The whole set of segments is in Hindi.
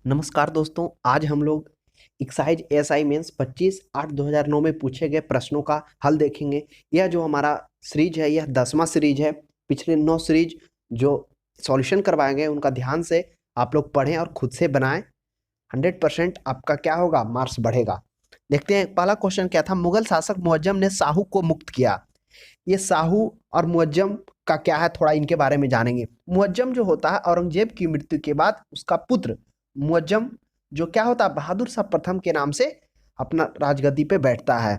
नमस्कार दोस्तों, आज हम लोग एक्साइज एएसआई मेंस 25/8/2009 में पूछे गए प्रश्नों का हल देखेंगे। यह जो हमारा सीरीज है यह 10वां सीरीज है। पिछले 9 सीरीज जो सॉल्यूशन करवाए गए उनका ध्यान से आप लोग पढ़ें और खुद से बनाएं। 100% आपका क्या होगा, मार्क्स बढ़ेगा। देखते हैं पहला क्वेश्चन क्या था। मुगल शासक मुअज्जम ने शाहू को मुक्त किया। ये शाहू और मुअज्जम का क्या है, थोड़ा इनके बारे में जानेंगे। मुअज्जम जो होता है औरंगजेब की मृत्यु के बाद उसका पुत्र मुअज्जम जो क्या होता है, बहादुर शाह प्रथम के नाम से अपना राजगद्दी पे बैठता है।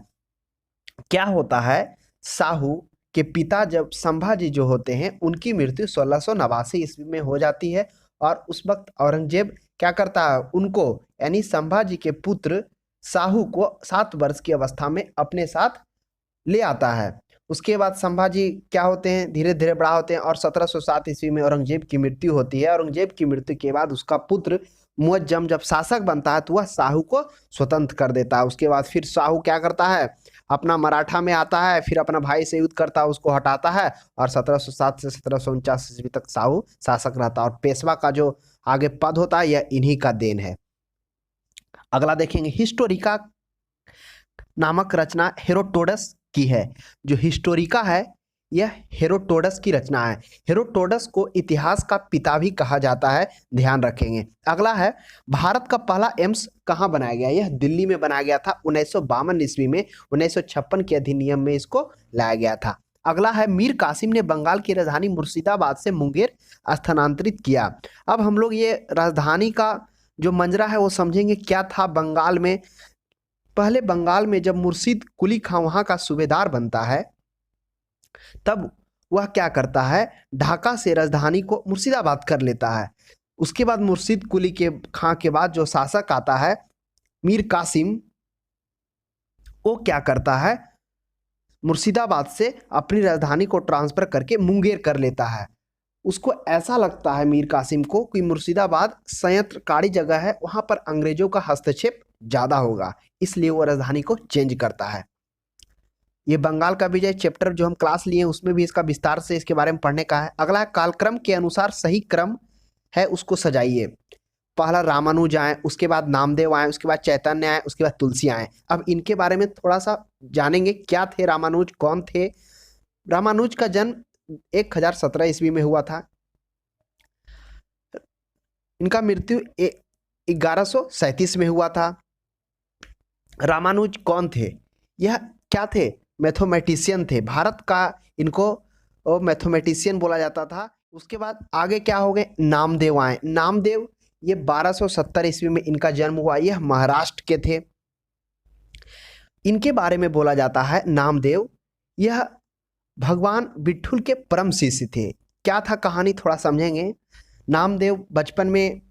क्या होता है, शाहू के पिता जब संभाजी जो होते हैं उनकी मृत्यु 1689 ईस्वी में हो जाती है और उस वक्त औरंगजेब क्या करता है, उनको यानी संभाजी के पुत्र शाहू को 7 वर्ष की अवस्था में अपने साथ ले आता है। उसके बाद संभाजी क्या होते हैं, धीरे धीरे बड़ा होते हैं और 1707 ईस्वी में औरंगजेब की मृत्यु होती है। औरंगजेब की मृत्यु के बाद उसका पुत्र मुअज्जम जब शासक बनता है तो वह शाहू को स्वतंत्र कर देता है। उसके बाद फिर शाहू क्या करता है, अपना मराठा में आता है, फिर अपना भाई से युद्ध करता है, उसको हटाता है और 1707 से 1749 ईस्वी तक शाहू शासक रहता है। और पेशवा का जो आगे पद होता है यह इन्हीं का देन है। अगला देखेंगे, हिस्टोरिका नामक रचना हेरोडोटस की है। जो हिस्टोरिका है यह हेरोडोटस की रचना है। हेरोडोटस को इतिहास का पिता भी कहा जाता है, ध्यान रखेंगे। अगला है, भारत का पहला एम्स कहाँ बनाया गया। यह दिल्ली में बनाया गया था 1952 ईस्वी में। 1956 के अधिनियम में इसको लाया गया था। अगला है, मीर कासिम ने बंगाल की राजधानी मुर्शिदाबाद से मुंगेर स्थानांतरित किया। अब हम लोग ये राजधानी का जो मंजरा है वो समझेंगे। क्या था बंगाल में, पहले बंगाल में जब मुर्शिद कुली खां वहां का सूबेदार बनता है तब वह क्या करता है, ढाका से राजधानी को मुर्शिदाबाद कर लेता है। उसके बाद मुर्शिद कुली के खां के बाद जो शासक आता है मीर कासिम, वो क्या करता है, मुर्शिदाबाद से अपनी राजधानी को ट्रांसफर करके मुंगेर कर लेता है। उसको ऐसा लगता है मीर कासिम को कि मुर्शिदाबाद संयंत्रकारी जगह है, वहां पर अंग्रेजों का हस्तक्षेप ज्यादा होगा, इसलिए वो राजधानी को चेंज करता है। ये बंगाल का विजय चैप्टर जो हम क्लास लिए उसमें भी इसका विस्तार से इसके बारे में पढ़ने का है। अगला कालक्रम के अनुसार सही क्रम है उसको सजाइए। पहला रामानुज आए, उसके बाद नामदेव आए, उसके बाद चैतन्य आए, उसके बाद तुलसी आए। अब इनके बारे में थोड़ा सा जानेंगे। क्या थे रामानुज, कौन थे। रामानुज का जन्म 1017 ईस्वी में हुआ था। इनका मृत्यु 1137 में हुआ था। रामानुज कौन थे, यह क्या थे, मैथमेटिशियन थे। भारत का इनको मैथमेटिशियन बोला जाता था। उसके बाद आगे क्या हो गए, नामदेव आए। नामदेव ये 1270 ईस्वी में इनका जन्म हुआ। यह महाराष्ट्र के थे। इनके बारे में बोला जाता है, नामदेव यह भगवान विठुल के परम शिष्य थे। क्या था कहानी, थोड़ा समझेंगे। नामदेव बचपन में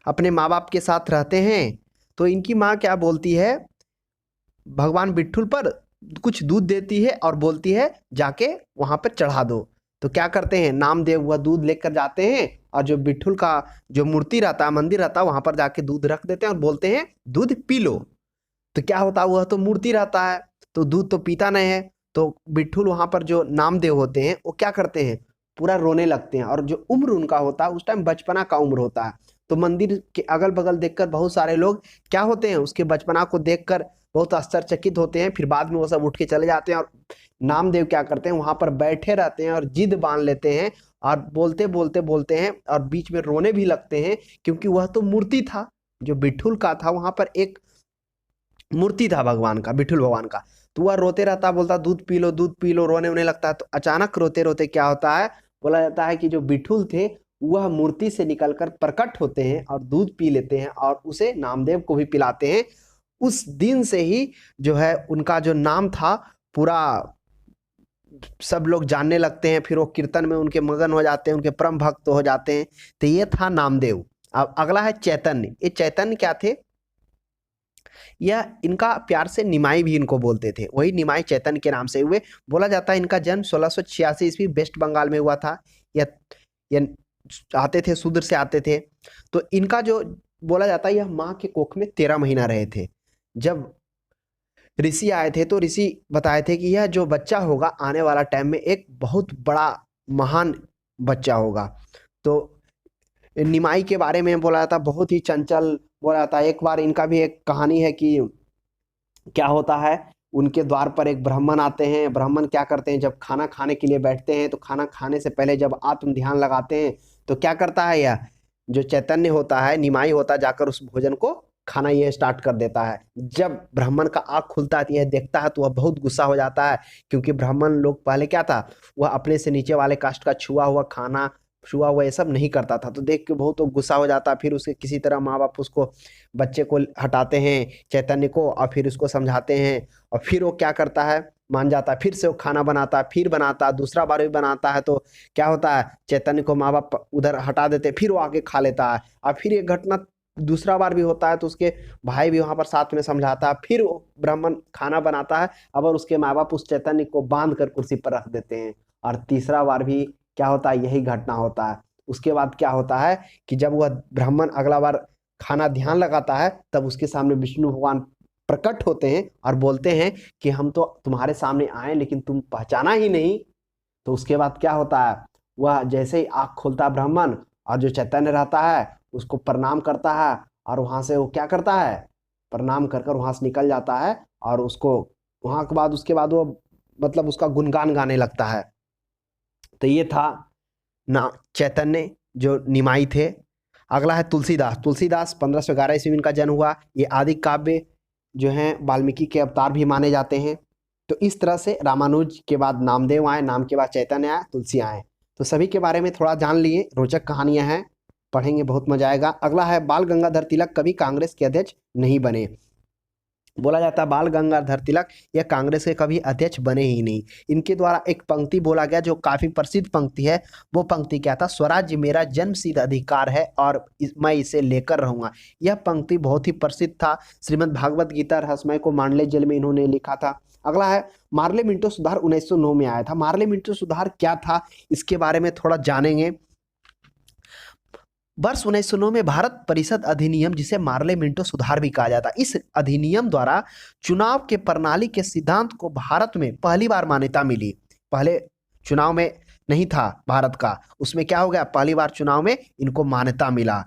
अपने माँ बाप के साथ रहते हैं तो इनकी माँ क्या बोलती है, भगवान विठुल पर कुछ दूध देती है और बोलती है जाके वहां पर चढ़ा दो। तो क्या करते हैं, नामदेव वह दूध लेकर जाते हैं और जो विठुल का जो मूर्ति रहता है, मंदिर रहता है, वहां पर जाके दूध रख देते हैं और बोलते हैं दूध पी लो। तो क्या होता है, वह तो मूर्ति रहता है तो दूध तो पीता नहीं है। तो विठुल वहां पर जो नामदेव होते हैं वो क्या करते हैं, पूरा रोने लगते हैं। और जो उम्र उनका होता है उस टाइम बचपना का उम्र होता है। तो मंदिर के अगल बगल देखकर बहुत सारे लोग क्या होते हैं, उसके बचपना को देखकर बहुत आश्चर्यचकित होते हैं। फिर बाद में वो सब उठ के चले जाते हैं और नामदेव क्या करते हैं, वहां पर बैठे रहते हैं और जिद बांध लेते हैं और बोलते बोलते बोलते हैं और बीच में रोने भी लगते हैं। क्योंकि वह तो मूर्ति था, जो विठुल का था, वहां पर एक मूर्ति था भगवान का, विठुल भगवान का। तो वह रोते रहता, बोलता दूध पी लो दूध पी लो, रोने होने लगता है। तो अचानक रोते रोते क्या होता है, बोला जाता है कि जो विठुल थे वह मूर्ति से निकलकर प्रकट होते हैं और दूध पी लेते हैं और उसे नामदेव को भी पिलाते हैं। उस दिन से ही जो है उनका जो नाम था पूरा सब लोग जानने लगते हैं। फिर वो कीर्तन में उनके मगन हो जाते हैं, उनके परम भक्त हो जाते हैं। तो ये था नामदेव। अब अगला है चैतन्य। ये चैतन्य क्या थे, यह इनका प्यार से निमाई भी इनको बोलते थे, वही निमाई चैतन्य के नाम से हुए। बोला जाता है इनका जन्म 1686 ईस्वी वेस्ट बंगाल में हुआ था। यह आते थे, शूद्र से आते थे। तो इनका जो बोला जाता है, यह माँ के कोख में 13 महीना रहे थे। जब ऋषि आए थे तो ऋषि बताए थे कि यह जो बच्चा होगा आने वाला टाइम में एक बहुत बड़ा महान बच्चा होगा। तो निमाई के बारे में बोला जाता, बहुत ही चंचल बोला जाता है। एक बार इनका भी एक कहानी है कि क्या होता है, उनके द्वार पर एक ब्राह्मण आते हैं। ब्राह्मण क्या करते हैं, जब खाना खाने के लिए बैठते हैं तो खाना खाने से पहले जब आत्म ध्यान लगाते हैं तो क्या करता है, यह जो चैतन्य होता है, निमाई होता है, जाकर उस भोजन को खाना ये स्टार्ट कर देता है। जब ब्राह्मण का आँख खुलता है तो यह देखता है तो वह बहुत गुस्सा हो जाता है, क्योंकि ब्राह्मण लोग पहले क्या था, वह अपने से नीचे वाले कास्ट का छुआ हुआ खाना, छुआ हुआ ये सब नहीं करता था। तो देख के बहुत वो गुस्सा हो जाता है। फिर उसके किसी तरह माँ बाप उसको, बच्चे को हटाते हैं चैतन्य को, और फिर उसको समझाते हैं, और फिर वो क्या करता है, मान जाता है। फिर से वो खाना बनाता है, फिर बनाता है, दूसरा बार भी बनाता है। तो क्या होता है, चैतन्य को माँ बाप उधर हटा देते हैं, फिर वो आके खा लेता है। और फिर ये घटना दूसरा बार भी होता है तो उसके भाई भी वहां पर साथ में समझाता है। फिर वो ब्राह्मण खाना बनाता है, अब और उसके माँ बाप उस चैतन्य को बांध कर कुर्सी पर रख देते हैं। और तीसरा बार भी क्या होता है, यही घटना होता है। उसके बाद क्या होता है कि जब वह ब्राह्मण अगला बार खाना ध्यान लगाता है, तब उसके सामने विष्णु भगवान प्रकट होते हैं और बोलते हैं कि हम तो तुम्हारे सामने आए लेकिन तुम पहचाना ही नहीं। तो उसके बाद क्या होता है, वह जैसे ही आँख खोलता है ब्राह्मण, और जो चैतन्य रहता है उसको प्रणाम करता है, और वहां से वो क्या करता है, प्रणाम कर कर वहां से निकल जाता है। और उसको वहां के बाद उसके बाद वो मतलब उसका गुणगान गाने लगता है। तो ये था ना चैतन्य जो निमाई थे। अगला है तुलसीदास। तुलसीदास 1511 ईस्वी में इनका जन्म हुआ। ये आदि काव्य जो हैं वाल्मीकि के अवतार भी माने जाते हैं। तो इस तरह से रामानुज के बाद नामदेव आए, नाम के बाद चैतन्य आए, तुलसी आए। तो सभी के बारे में थोड़ा जान लिए, रोचक कहानियां हैं, पढ़ेंगे बहुत मजा आएगा। अगला है बाल गंगाधर तिलक कभी कांग्रेस के अध्यक्ष नहीं बने। बोला जाता है बाल गंगाधर तिलक यह कांग्रेस के कभी अध्यक्ष बने ही नहीं। इनके द्वारा एक पंक्ति बोला गया जो काफी प्रसिद्ध पंक्ति है। वो पंक्ति क्या था, स्वराज्य मेरा जन्मसिद्ध अधिकार है और मैं इसे लेकर रहूंगा। यह पंक्ति बहुत ही प्रसिद्ध था। श्रीमद् भागवत गीता रहस्यमय को मांडले जेल में इन्होंने लिखा था। अगला है मार्ले मिंटो सुधार 1909 में आया था। मार्ले मिंटो सुधार क्या था, इसके बारे में थोड़ा जानेंगे। वर्ष 1909 में भारत परिषद अधिनियम, जिसे मार्ले मिंटो सुधार भी कहा जाता है, इस अधिनियम द्वारा चुनाव के प्रणाली के सिद्धांत को भारत में पहली बार मान्यता मिली। पहले चुनाव में नहीं था भारत का, उसमें क्या हो गया, पहली बार चुनाव में इनको मान्यता मिला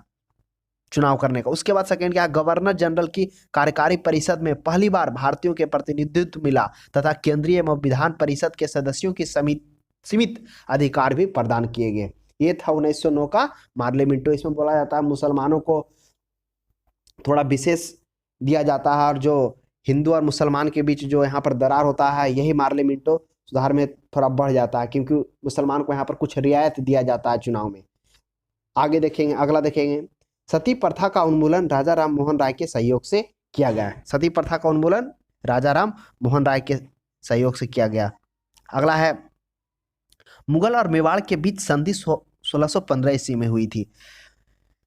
चुनाव करने का। उसके बाद सेकेंड क्या, गवर्नर जनरल की कार्यकारी परिषद में पहली बार भारतीयों के प्रतिनिधित्व मिला, तथा केंद्रीय एवं विधान परिषद के सदस्यों की सीमित अधिकार भी प्रदान किए गए। ये था 1909 का मार्ले मिंटो। इसमें बोला जाता है मुसलमानों को थोड़ा विशेष दिया जाता है, और जो हिंदू और मुसलमान के बीच जो यहाँ पर दरार होता है, यही मार्ले मिंटो सुधार में थोड़ा बढ़ जाता है, क्योंकि मुसलमान को यहाँ पर कुछ रियायत दिया जाता है चुनाव में। आगे देखेंगे, अगला देखेंगे, सती प्रथा का उन्मूलन राजा राम मोहन राय के सहयोग से किया गया है। सती प्रथा का उन्मूलन राजा राम मोहन राय के सहयोग से किया गया। अगला है मुगल और मेवाड़ के बीच संधि 1615 ईस्वी में हुई थी।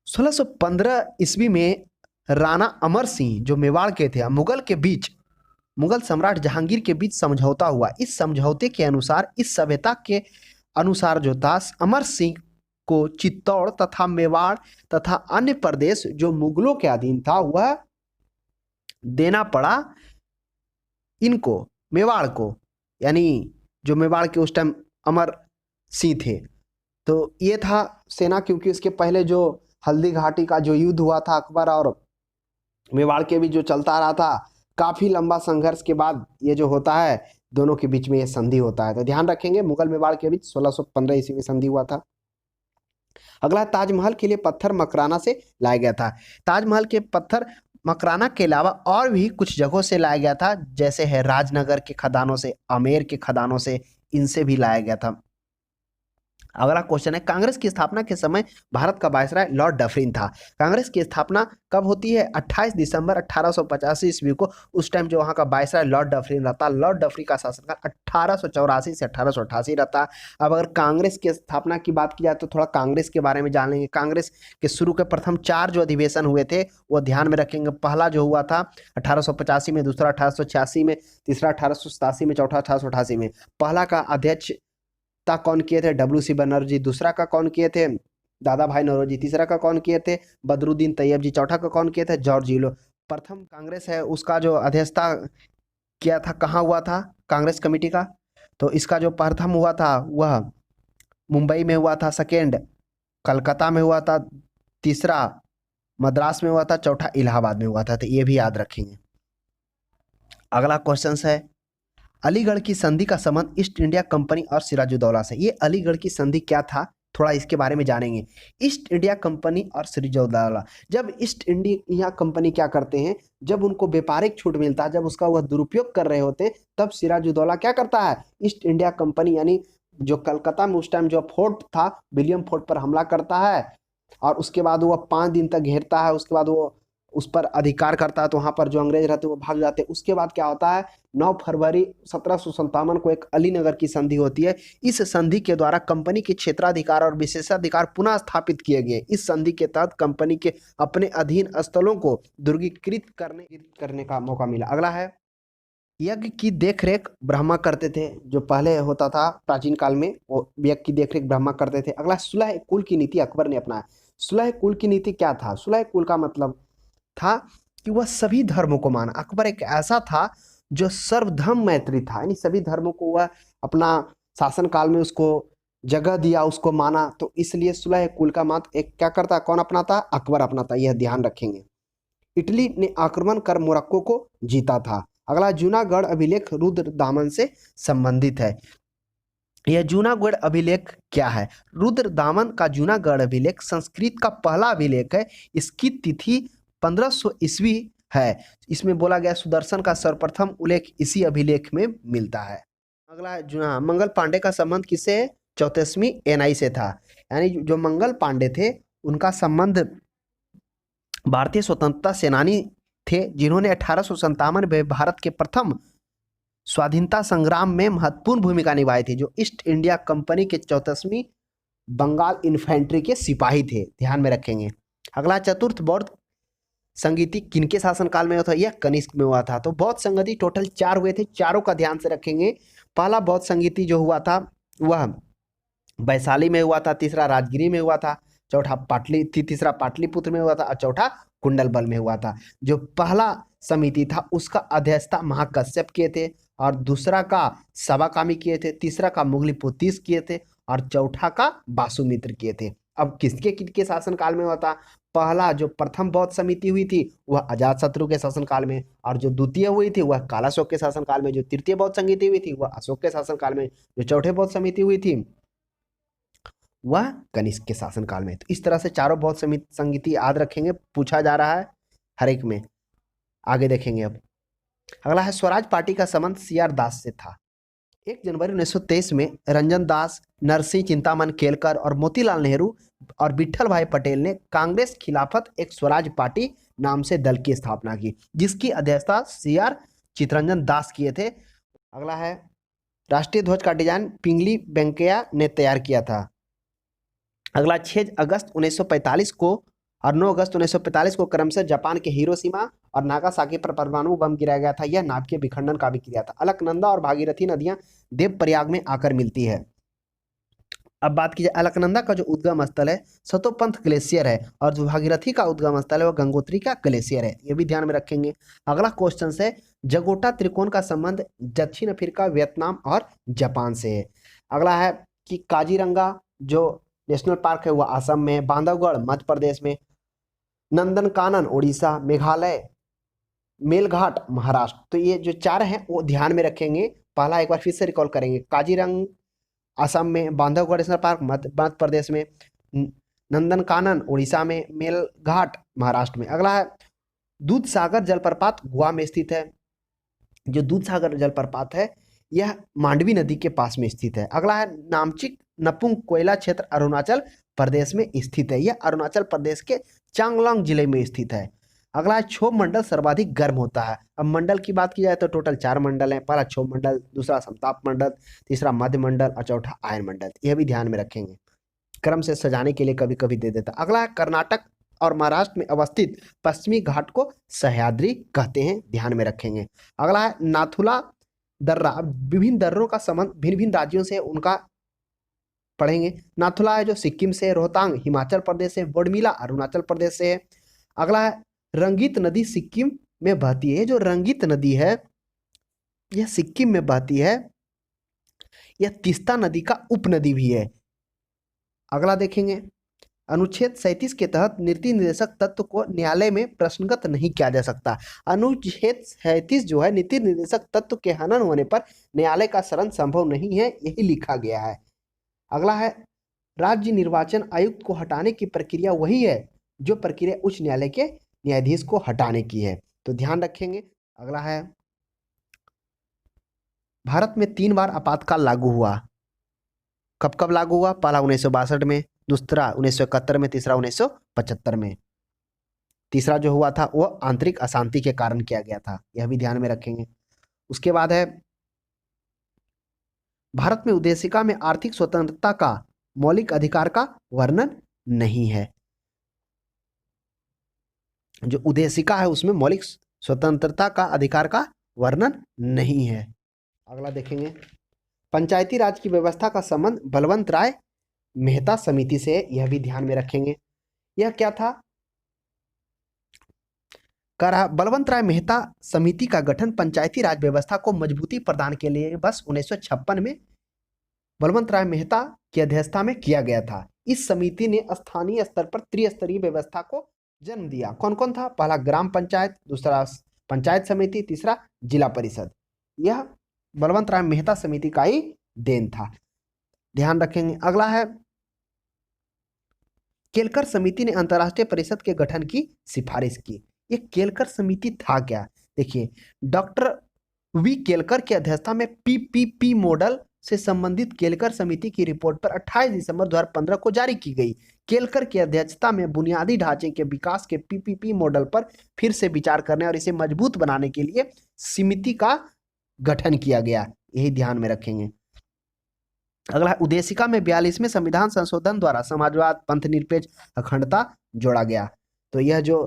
1615 ईस्वी में राणा अमर सिंह जो मेवाड़ के थे, मुगल के बीच, मुगल सम्राट जहांगीर के बीच समझौता हुआ। इस समझौते के अनुसार, इस सभ्यता के अनुसार जो था, अमर सिंह को चित्तौड़ तथा मेवाड़ तथा अन्य प्रदेश जो मुगलों के अधीन था वह देना पड़ा इनको, मेवाड़ को, यानी जो मेवाड़ के उस टाइम अमर सिंह थे। तो ये था सेना, क्योंकि इसके पहले जो हल्दी घाटी का जो युद्ध हुआ था अकबर और मेवाड़ के बीच जो चलता रहा था, काफी लंबा संघर्ष के बाद ये जो होता है, दोनों के बीच में ये संधि होता है। तो ध्यान रखेंगे, मुगल मेवाड़ के बीच 1615 ईस्वी में संधि हुआ था। अगला ताजमहल के लिए पत्थर मकराना से लाया गया था। ताजमहल के पत्थर मकराना के अलावा और भी कुछ जगहों से लाया गया था, जैसे है राजनगर के खदानों से, आमेर के खदानों से, इनसे भी लाया गया था। अगला क्वेश्चन है, कांग्रेस की स्थापना के समय भारत का वायसराय लॉर्ड डफरिन था। कांग्रेस की स्थापना कब होती है, 28 दिसंबर 1885 ईस्वी को। उस टाइम जो वहाँ का वायसराय लॉर्ड डफरिन रहता, लॉर्ड डफरिन का शासनकाल 1884 से 1888 रहता। अब अगर कांग्रेस की स्थापना की बात की जाए तो थोड़ा कांग्रेस के बारे में जान लेंगे। कांग्रेस के शुरू के प्रथम 4 जो अधिवेशन हुए थे वो ध्यान में रखेंगे। पहला जो हुआ था 1885 में, दूसरा 1886 में, तीसरा 1887 में, चौथा 1888 में। पहला का अध्यक्ष कौन किए थे, WC बनर्जी। दूसरा का कौन किए थे, दादा भाई नौरोजी। तीसरा का कौन किए थे, बदरुद्दीन तैयब जी। चौथा का कौन किए थे, जॉर्ज यूलो। प्रथम कांग्रेस है उसका जो अध्यक्षता किया था, कहाँ हुआ था कांग्रेस कमेटी का, तो इसका जो प्रथम हुआ था वह मुंबई में हुआ था, सेकेंड कलकत्ता में हुआ था, तीसरा मद्रास में हुआ था, चौथा इलाहाबाद में हुआ था, तो ये भी याद रखेंगे। अगला क्वेश्चन है, अलीगढ़ की संधि का संबंध ईस्ट इंडिया कंपनी और सिराजुद्दौला से। ये अलीगढ़ की संधि क्या था, थोड़ा इसके बारे में जानेंगे। ईस्ट इंडिया कंपनी और सिराजुद्दौला, जब ईस्ट इंडिया कंपनी क्या करते हैं, जब उनको व्यापारिक छूट मिलता है, जब उसका वह दुरुपयोग कर रहे होते हैं, तब सिराजुद्दौला क्या करता है, ईस्ट इंडिया कंपनी यानी जो कलकत्ता में उस टाइम जो फोर्ट था, विलियम फोर्ट पर हमला करता है, और उसके बाद वो 5 दिन तक घेरता है, उसके बाद वो उस पर अधिकार करता है, तो वहाँ पर जो अंग्रेज रहते हैं वो भाग जाते हैं। उसके बाद क्या होता है, 9 फरवरी 1757 को एक अलीनगर की संधि होती है। इस संधि के द्वारा कंपनी के क्षेत्राधिकार और विशेषाधिकार पुनः स्थापित किए गए। इस संधि के तहत कंपनी के अपने अधीन स्थलों को दुर्गीकृत करने का मौका मिला। अगला है, यज्ञ की देखरेख ब्रह्मा करते थे, जो पहले होता था प्राचीन काल में, वो यज्ञ की देखरेख ब्रह्मा करते थे। अगला, सुलह कुल की नीति अकबर ने अपनाया। सुलह कुल की नीति क्या था, सुलह कुल का मतलब था कि वह सभी धर्मों को माना। अकबर एक ऐसा था जो सर्वधर्म मैत्री था, यानी सभी धर्मों को वह अपना शासन काल में उसको जगह दिया, उसको माना, तो इसलिए सुलह कुल का मत एक क्या करता, कौन अपनाता, अकबर अपनाता, यह ध्यान रखेंगे। इटली ने आक्रमण कर मोरक्को को जीता था। अगला, जूनागढ़ अभिलेख रुद्र दामन से संबंधित है। यह जूनागढ़ अभिलेख क्या है, रुद्र दामन का जूनागढ़ अभिलेख संस्कृत का पहला अभिलेख है। इसकी तिथि 1500 ईस्वी है। इसमें बोला गया सुदर्शन का सर्वप्रथम उल्लेख इसी अभिलेख में मिलता है। अगला, मंगल पांडे का संबंध किससे है, 34वीं एनआई से था। यानी जो मंगल पांडे थे उनका संबंध भारतीय स्वतंत्रता सेनानी थे, जिन्होंने 1857 में भारत के प्रथम स्वाधीनता संग्राम में महत्वपूर्ण भूमिका निभाई थी, जो ईस्ट इंडिया कंपनी के 34वीं बंगाल इन्फेंट्री के सिपाही थे, ध्यान में रखेंगे। अगला, चतुर्थ बौद्ध संगीति किनके शासनकाल में हुआ था, यह कनिष्क में हुआ था। तो बौद्ध संगीति टोटल 4 हुए थे, चारों का ध्यान से रखेंगे। पहला बौद्ध संगीति जो हुआ था वह वैशाली में हुआ था, तीसरा राजगिरी में हुआ था, तीसरा पाटलिपुत्र में हुआ था, और चौथा कुंडलबल में हुआ था। जो पहला समिति था उसका अध्यक्षता महाकश्यप किए थे, और दूसरा का सवाकामी किए थे, तीसरा का मुगलिपुतीस किए थे, और चौथा का वासुमित्र किए थे। अब किसके किसके शासनकाल में हुआ था, पहला जो प्रथम बौद्ध समिति हुई थी वह अजातशत्रु के शासनकाल में, और जो द्वितीय हुई थी वह कालाशोक के शासनकाल में, जो तृतीय बौद्ध संगीति हुई थी वह अशोक के शासनकाल में, जो चौथे बौद्ध समिति हुई थी वह कनिष्क के शासनकाल में। तो इस तरह से चारों बौद्ध संगीति याद रखेंगे, पूछा जा रहा है हर एक में। आगे देखेंगे अब। अगला है, स्वराज पार्टी का संबंध सीआर दास से था। 1 जनवरी 1923 में रंजन दास, नरसिंह चिंतामन केलकर और मोतीलाल नेहरू और विठल भाई पटेल ने कांग्रेस खिलाफत एक स्वराज पार्टी नाम से दल की स्थापना की, जिसकी अध्यक्षता सीआर चितरंजन दास किए थे। अगला है, राष्ट्रीय ध्वज का डिजाइन पिंगली वेंकैया ने तैयार किया था। अगला, 6 अगस्त 1945 को और 9 अगस्त 1945 को क्रमशः जापान के हिरोशिमा और नागासाकी पर परमाणु बम गिराया गया था। यह नाभिकीय विखंडन का भी किया था। अलकनंदा और भागीरथी नदियां देवप्रयाग में आकर मिलती है। अब बात की जाए, अलकनंदा का जो उद्गम स्थल है सतोपंथ ग्लेशियर है, और जो भागीरथी का उद्गम स्थल है वह गंगोत्री का ग्लेशियर है, ये भी ध्यान में रखेंगे। अगला क्वेश्चन है, जगोटा त्रिकोण का संबंध दक्षिण अफ्रीका, वियतनाम और जापान से है। अगला है कि काजीरंगा जो नेशनल पार्क है वह असम में, बांधवगढ़ मध्य प्रदेश में, नंदनकानन उड़ीसा, मेघालय, मेलघाट महाराष्ट्र। तो ये जो 4 हैं वो ध्यान में रखेंगे। पहला एक बार फिर से रिकॉल करेंगे, काजीरंग असम में, बांधवगढ़ नेशनल पार्क मध्य प्रदेश में, नंदनकानन उड़ीसा में, मेलघाट महाराष्ट्र में। अगला है, दूध सागर जलप्रपात गोवा में स्थित है। जो दूध सागर जलप्रपात है यह मांडवी नदी के पास में स्थित है। अगला है, नामचिक नपुंग कोयला क्षेत्र अरुणाचल प्रदेश में स्थित है। यह अरुणाचल प्रदेश के चांगलांग जिले में स्थित है। अगला है, क्षोभ मंडल सर्वाधिक गर्म होता है। अब मंडल की बात की जाए तो टोटल 4 मंडल हैं। पहला क्षोभ मंडल, दूसरा समताप मंडल, तीसरा मध्य मंडल और चौथा आयन मंडल। यह भी ध्यान में रखेंगे, क्रम से सजाने के लिए कभी कभी दे देता। अगला है, कर्नाटक और महाराष्ट्र में अवस्थित पश्चिमी घाट को सह्याद्री कहते हैं, ध्यान में रखेंगे। अगला है, नाथुला दर्रा। विभिन्न दर्रों का संबंध भिन्न भिन्न राज्यों से उनका पढ़ेंगे। नाथुला है जो सिक्किम से, रोहतांग हिमाचल प्रदेश से, बड़मिला अरुणाचल प्रदेश से है। अगला है, रंगीत नदी सिक्किम में बहती है। जो रंगीत नदी है यह सिक्किम में बहती है। यह तीस्ता नदी का उपनदी भी है। अगला देखेंगे, अनुच्छेद 37 के तहत नीति निर्देशक तत्व को न्यायालय में प्रश्नगत नहीं किया जा सकता। अनुच्छेद 37 जो है, नीति निर्देशक तत्व के हनन होने पर न्यायालय का शरण संभव नहीं है, यही लिखा गया है। अगला है, राज्य निर्वाचन आयुक्त को हटाने की प्रक्रिया वही है जो प्रक्रिया उच्च न्यायालय के न्यायाधीश को हटाने की है, तो ध्यान रखेंगे। अगला है, भारत में 3 बार आपातकाल लागू हुआ। कब कब लागू हुआ? पहला 1962 में, दूसरा 1971 में, तीसरा 1975 में। तीसरा जो हुआ था वो आंतरिक अशांति के कारण किया गया था, यह भी ध्यान में रखेंगे। उसके बाद है, भारत में उद्देशिका में आर्थिक स्वतंत्रता का मौलिक अधिकार का वर्णन नहीं है। जो उद्देशिका है उसमें मौलिक स्वतंत्रता का अधिकार का वर्णन नहीं है। अगला देखेंगे, पंचायती राज की व्यवस्था का संबंध बलवंत राय मेहता समिति से, यह भी ध्यान में रखेंगे। यह क्या था? कह रहा, बलवंत राय मेहता समिति का गठन पंचायती राज व्यवस्था को मजबूती प्रदान के लिए बस 1956 में बलवंत राय मेहता की अध्यक्षता में किया गया था। इस समिति ने स्थानीय स्तर पर त्रिस्तरीय व्यवस्था को जन्म दिया। कौन कौन था? पहला ग्राम पंचायत, दूसरा पंचायत समिति, तीसरा जिला परिषद। यह बलवंत राय मेहता समिति का ही देन था, ध्यान रखेंगे। अगला है, केलकर समिति ने अंतर्राष्ट्रीय परिषद के गठन की सिफारिश की। ये केलकर समिति था क्या? देखिए, डॉक्टर वी केलकर की अध्यक्षता में पीपीपी मॉडल से संबंधित केलकर समिति की रिपोर्ट पर 28 दिसंबर 2015 को जारी की गई। केलकर की अध्यक्षता में बुनियादी ढांचे के विकास के पीपीपी मॉडल पर फिर से विचार करने और इसे मजबूत बनाने के लिए समिति का गठन किया गया, यही ध्यान में रखेंगे। अगला, उद्देशिका में 42वें संविधान संशोधन द्वारा समाजवाद, पंथ निरपेक्ष, अखंडता जोड़ा गया। तो यह जो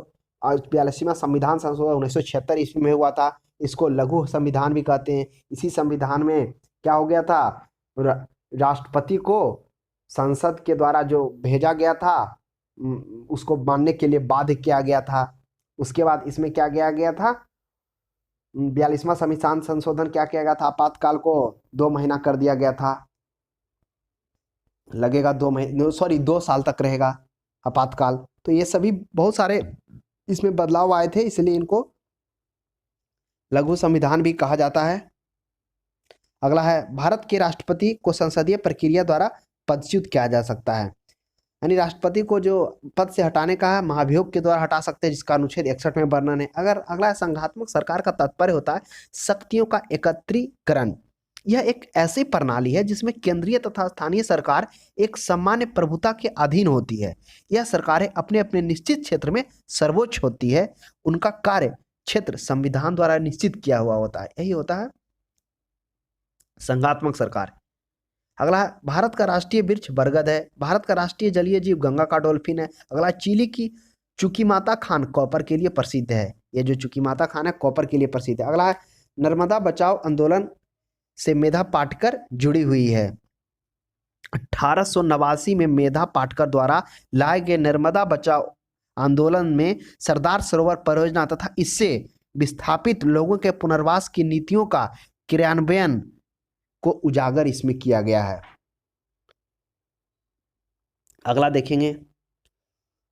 42वां संविधान संशोधन 1976 ईस्वी में हुआ था, इसको लघु संविधान भी कहते हैं। इसी संविधान में क्या हो गया था? राष्ट्रपति को संसद के द्वारा जो भेजा गया था उसको मानने के लिए बाध्य किया गया था। उसके बाद इसमें क्या किया गया था? 42वां संविधान संशोधन क्या किया गया था? आपातकाल को 2 महीना कर दिया गया था। लगेगा 2 साल तक रहेगा आपातकाल। तो ये सभी बहुत सारे इसमें बदलाव आए थे, इसलिए इनको लघु संविधान भी कहा जाता है। अगला है, भारत के राष्ट्रपति को संसदीय प्रक्रिया द्वारा पदच्युत किया जा सकता है। यानी राष्ट्रपति को जो पद से हटाने का है, महाभियोग के द्वारा हटा सकते हैं, जिसका अनुच्छेद 61 में वर्णन है। अगर अगला, संघात्मक सरकार का तात्पर्य होता है शक्तियों का एकत्रीकरण। यह एक ऐसी प्रणाली है जिसमें केंद्रीय तथा स्थानीय सरकार एक सामान्य प्रभुता के अधीन होती है। यह सरकारें अपने अपने निश्चित क्षेत्र में सर्वोच्च होती है। उनका कार्य क्षेत्र संविधान द्वारा निश्चित किया हुआ होता है, यही होता है संघात्मक सरकार। अगला, भारत का राष्ट्रीय वृक्ष बरगद है। भारत का राष्ट्रीय जलीय जीव गंगा का डॉल्फिन है। अगला, चिली की चुकीमाता खान कॉपर के लिए प्रसिद्ध है। ये जो चुकीमाता खान है कॉपर के लिए प्रसिद्ध है। अगला है, नर्मदा बचाओ आंदोलन से मेधा पाटकर जुड़ी हुई है। 1889 में मेधा पाटकर द्वारा लाए गए नर्मदा बचाओ आंदोलन में सरदार सरोवर परियोजना तथा इससे विस्थापित लोगों के पुनर्वास की नीतियों का क्रियान्वयन को उजागर इसमें किया गया है। अगला देखेंगे,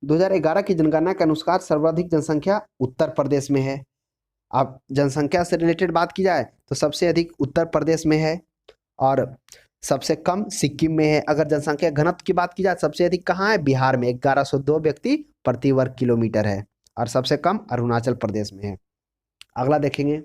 2011 की जनगणना के अनुसार सर्वाधिक जनसंख्या उत्तर प्रदेश में है। अब जनसंख्या से रिलेटेड बात की जाए तो सबसे अधिक उत्तर प्रदेश में है और सबसे कम सिक्किम में है। अगर जनसंख्या घनत्व की बात की जाए सबसे अधिक कहाँ है? बिहार में 1102 व्यक्ति प्रति वर्ग किलोमीटर है और सबसे कम अरुणाचल प्रदेश में है। अगला देखेंगे,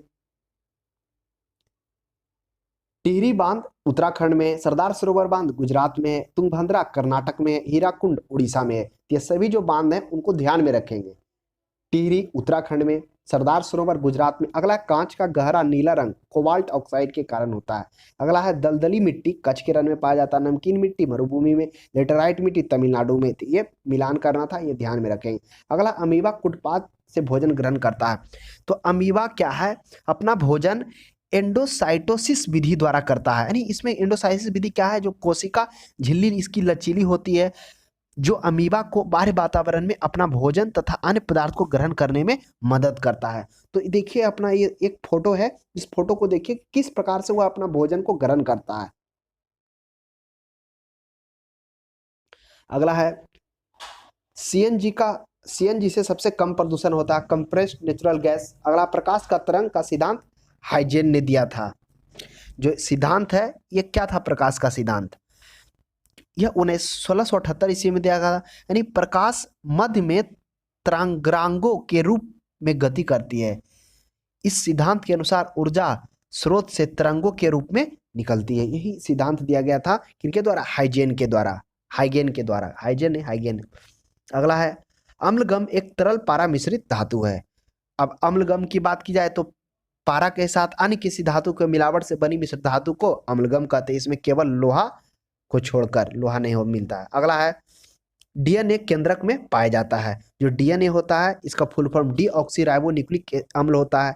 टिहरी बांध उत्तराखंड में, सरदार सरोवर बांध गुजरात में है, तुंगभद्रा कर्नाटक में है, हीराकुंड उड़ीसा में है। ये सभी जो बांध हैं उनको ध्यान में रखेंगे। टिहरी उत्तराखंड में, सरदार सरोवर गुजरात में। अगला, कांच का गहरा नीला रंग कोबाल्ट ऑक्साइड के कारण होता है। अगला है, दलदली मिट्टी कच्छ के रण में पाया जाता है। नमकीन मिट्टी मरुभूमि में, लेटराइट मिट्टी तमिलनाडु में। ये मिलान करना था, ये ध्यान में रखेंगे। अगला, अमीबा कुटपाथ से भोजन ग्रहण करता है। तो अमीबा क्या है? अपना भोजन एंडोसाइटोसिस विधि द्वारा करता है। यानी इसमें एंडोसाइटोसिस विधि क्या है? जो कोशिका झिल्ली इसकी लचीली होती है, जो अमीबा को बाहरी वातावरण में अपना भोजन तथा अन्य पदार्थ को ग्रहण करने में मदद करता है। तो देखिए, अपना ये एक फोटो है, इस फोटो को देखिए किस प्रकार से वह अपना भोजन को ग्रहण करता है। अगला है, सीएनजी से सबसे कम प्रदूषण होता है, कंप्रेस्ड नेचुरल गैस। अगला, प्रकाश का तरंग का सिद्धांत हाइजेन ने दिया था। जो सिद्धांत है ये क्या था प्रकाश का सिद्धांत? यह 1678 ईस्वी में दिया गया था। यानी प्रकाश मध्य में तरंगांगों के रूप में गति करती है। इस सिद्धांत के अनुसार ऊर्जा स्रोत से तरंगों के रूप में निकलती है। यही सिद्धांत दिया गया था किनके द्वारा? हाइजेन के द्वारा। हाइजेन नहीं, हाइगेन। अगला है, अम्लगम एक तरल पारा मिश्रित धातु है। अब अम्लगम की बात की जाए तो पारा के साथ अन्य किसी धातु के मिलावट से बनी मिश्रित धातु को अम्लगम कहते हैं। इसमें केवल लोहा को छोड़कर, लोहा नहीं हो मिलता है। अगला है, डीएनए केंद्रक में पाया जाता है। जो डीएनए होता है इसका फुल फॉर्म डीऑक्सीराइबोन्यूक्लिक अम्ल होता है।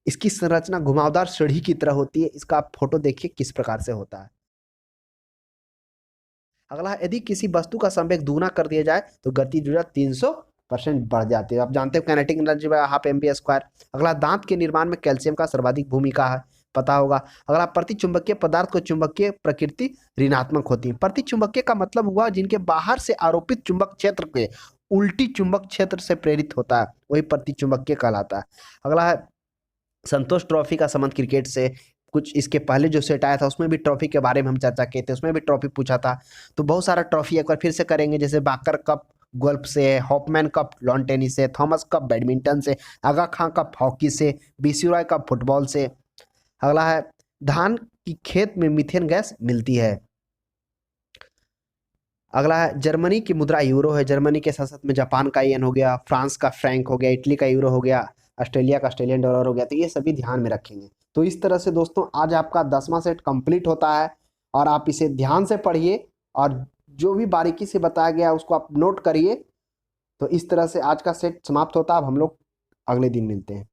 इसकी संरचना घुमावदार सीढ़ी की तरह होती है। इसका आप फोटो देखिए किस प्रकार से होता है। अगला, यदि किसी वस्तु का संवेग दुगुना कर दिया जाए तो गतिज ऊर्जा 300% बढ़ जाती है। आप जानते हो काइनेटिक एनर्जी हाफ mv²। अगला, दांत के निर्माण में कैल्शियम का सर्वाधिक भूमिका है, पता होगा। अगला, प्रतिचुंबकीय पदार्थ को चुंबकीय प्रकृति ऋणात्मक होती है। प्रतिचुंबकीय का मतलब हुआ जिनके बाहर से आरोपित चुंबक क्षेत्र के उल्टी चुंबक क्षेत्र से प्रेरित होता है, वही प्रतिचुंबकीय कहलाता है। अगला है, संतोष ट्रॉफी का संबंध क्रिकेट से। कुछ इसके पहले जो सेट आया था उसमें भी ट्रॉफी के बारे में हम चर्चा किए थे, उसमें भी ट्रॉफी पूछा था। तो बहुत सारा ट्रॉफी एक बार फिर से करेंगे, जैसे बाकर कप गोल्फ से, हॉपमैन कप लॉन टेनिस से, थॉमस कप बैडमिंटन से, आगा खां कप हॉकी से, बीसीरॉय कप फुटबॉल से। अगला है, धान की खेत में मीथेन गैस मिलती है। अगला है, जर्मनी की मुद्रा यूरो है। जर्मनी के साथ साथ में जापान का येन हो गया, फ्रांस का फ्रैंक हो गया, इटली का यूरो हो गया, ऑस्ट्रेलिया का ऑस्ट्रेलियन डॉलर हो गया। तो ये सभी ध्यान में रखेंगे। तो इस तरह से दोस्तों आज आपका 10वां सेट कंप्लीट होता है और आप इसे ध्यान से पढ़िए और जो भी बारीकी से बताया गया उसको आप नोट करिए। तो इस तरह से आज का सेट समाप्त होता है। अब हम लोग अगले दिन मिलते हैं।